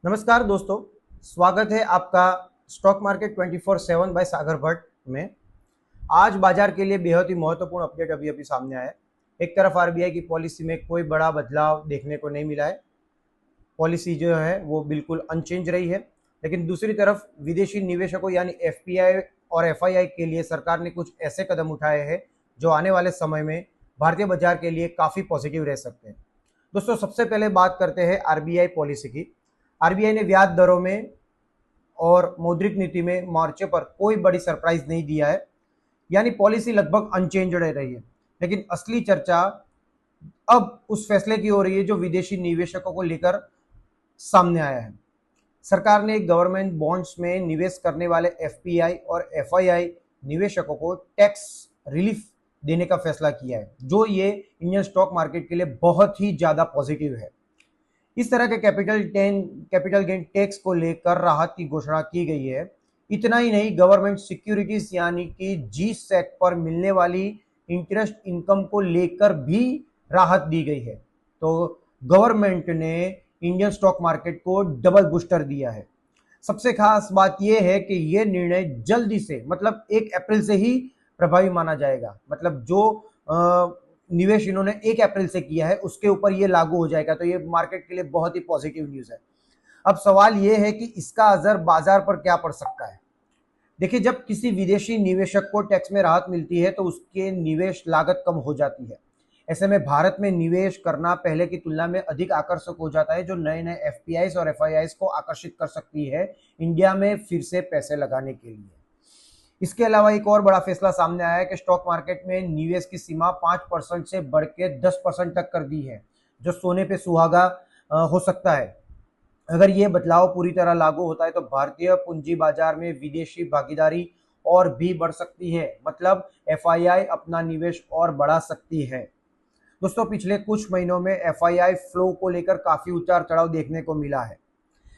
नमस्कार दोस्तों, स्वागत है आपका स्टॉक मार्केट 24/7 बाय सागर भट्ट में। आज बाजार के लिए बेहद ही महत्वपूर्ण अपडेट अभी अभी सामने आया है। एक तरफ आरबीआई की पॉलिसी में कोई बड़ा बदलाव देखने को नहीं मिला है, पॉलिसी जो है वो बिल्कुल अनचेंज रही है। लेकिन दूसरी तरफ विदेशी निवेशकों यानी एफपीआई और एफआईआई के लिए सरकार ने कुछ ऐसे कदम उठाए हैं जो आने वाले समय में भारतीय बाजार के लिए काफ़ी पॉजिटिव रह सकते हैं। दोस्तों, सबसे पहले बात करते हैं आरबीआई पॉलिसी की। आरबीआई ने ब्याज दरों में और मौद्रिक नीति में मोर्चे पर कोई बड़ी सरप्राइज नहीं दिया है, यानी पॉलिसी लगभग अनचेंज रह रही है। लेकिन असली चर्चा अब उस फैसले की हो रही है जो विदेशी निवेशकों को लेकर सामने आया है। सरकार ने गवर्नमेंट बॉन्ड्स में निवेश करने वाले एफपीआई और एफआईआई निवेशकों को टैक्स रिलीफ देने का फैसला किया है, जो ये इंडियन स्टॉक मार्केट के लिए बहुत ही ज़्यादा पॉजिटिव है। इस तरह के कैपिटल गेन टैक्स को लेकर राहत की घोषणा की गई है। इतना ही नहीं, गवर्नमेंट सिक्योरिटीज यानी कि जी सेट पर मिलने वाली इंटरेस्ट इनकम को लेकर भी राहत दी गई है। तो गवर्नमेंट ने इंडियन स्टॉक मार्केट को डबल बूस्टर दिया है। सबसे खास बात यह है कि यह निर्णय जल्दी से मतलब 1 अप्रैल से ही प्रभावी माना जाएगा। मतलब जो निवेश इन्होंने 1 अप्रैल से किया है उसके ऊपर ये लागू हो जाएगा। तो ये मार्केट के लिए बहुत ही पॉजिटिव न्यूज़ है। अब सवाल ये है कि इसका असर बाजार पर क्या पड़ सकता है। देखिए, जब किसी विदेशी निवेशक को टैक्स में राहत मिलती है तो उसके निवेश लागत कम हो जाती है। ऐसे में भारत में निवेश करना पहले की तुलना में अधिक आकर्षक हो जाता है, जो नए नए एफपीआईज और एफआईआईज को आकर्षित कर सकती है इंडिया में फिर से पैसे लगाने के लिए। इसके अलावा एक और बड़ा फैसला सामने आया है कि स्टॉक मार्केट में निवेश की सीमा 5% से बढ़ के 10% तक कर दी है, जो सोने पे सुहागा हो सकता है। अगर ये बदलाव पूरी तरह लागू होता है तो भारतीय पूंजी बाजार में विदेशी भागीदारी और भी बढ़ सकती है। मतलब एफआईआई अपना निवेश और बढ़ा सकती है। दोस्तों, पिछले कुछ महीनों में एफआईआई फ्लो को लेकर काफी उतार चढ़ाव देखने को मिला है,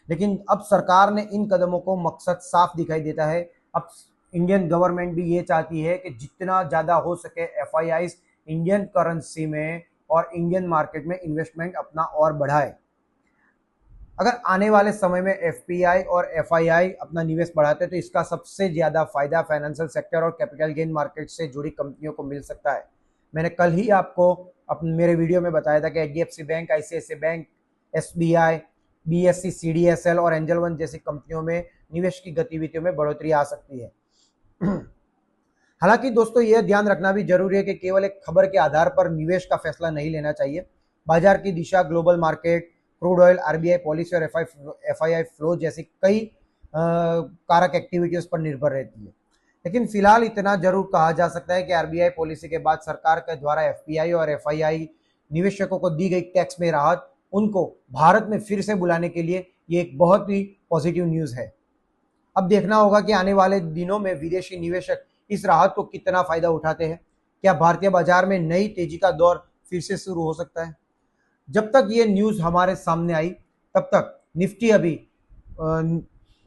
लेकिन अब सरकार ने इन कदमों को मकसद साफ दिखाई देता है। अब इंडियन गवर्नमेंट भी ये चाहती है कि जितना ज़्यादा हो सके एफआईआईज इंडियन करेंसी में और इंडियन मार्केट में इन्वेस्टमेंट अपना और बढ़ाए। अगर आने वाले समय में एफपीआई और एफआईआई अपना निवेश बढ़ाते हैं तो इसका सबसे ज़्यादा फायदा फाइनेंशियल सेक्टर और कैपिटल गेन मार्केट से जुड़ी कंपनियों को मिल सकता है। मैंने कल ही आपको मेरे वीडियो में बताया था कि HDFC bank, ICICI bank, SBI, BSc, CDSL और एंजल वन जैसी कंपनियों में निवेश की गतिविधियों में बढ़ोतरी आ सकती है। हालांकि दोस्तों, यह ध्यान रखना भी जरूरी है कि केवल एक खबर के आधार पर निवेश का फैसला नहीं लेना चाहिए। बाजार की दिशा global market, crude oil, RBI policy और एफआईआई फ्लो जैसी कई कारक एक्टिविटीज पर निर्भर रहती है। लेकिन फिलहाल इतना जरूर कहा जा सकता है कि आरबीआई पॉलिसी के बाद सरकार के द्वारा एफपीआई और एफआईआई निवेशकों को दी गई टैक्स में राहत उनको भारत में फिर से बुलाने के लिए ये एक बहुत ही पॉजिटिव न्यूज़ है। अब देखना होगा कि आने वाले दिनों में विदेशी निवेशक इस राहत को कितना फायदा उठाते हैं। क्या भारतीय बाजार में नई तेजी का दौर फिर से शुरू हो सकता है? जब तक ये न्यूज़ हमारे सामने आई तब तक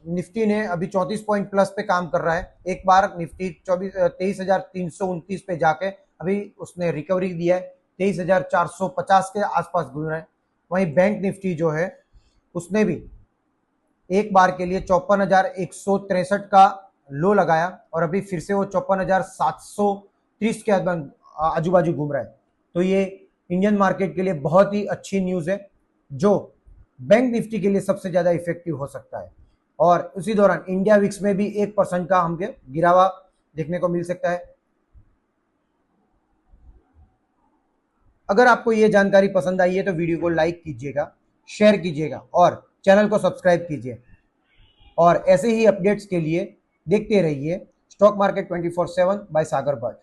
निफ्टी ने अभी 34 पॉइंट प्लस पे काम कर रहा है। एक बार निफ्टी 23,329 पे जाके अभी उसने रिकवरी दिया है, 23,450 के आसपास घूम रहा है। वहीं बैंक निफ्टी जो है उसने भी एक बार के लिए 54,163 का लो लगाया और अभी फिर से वो 54,730 के आजू बाजू घूम रहा है। तो ये इंडियन मार्केट के लिए बहुत ही अच्छी न्यूज़ है, जो बैंक निफ्टी के लिए सबसे ज़्यादा इफेक्टिव हो सकता है। और उसी दौरान इंडिया विक्स में भी 1% का हमको गिरावा देखने को मिल सकता है। अगर आपको ये जानकारी पसंद आई है तो वीडियो को लाइक कीजिएगा, शेयर कीजिएगा और चैनल को सब्सक्राइब कीजिए। और ऐसे ही अपडेट्स के लिए देखते रहिए स्टॉक मार्केट 24/7 बाय सागर भट्ट।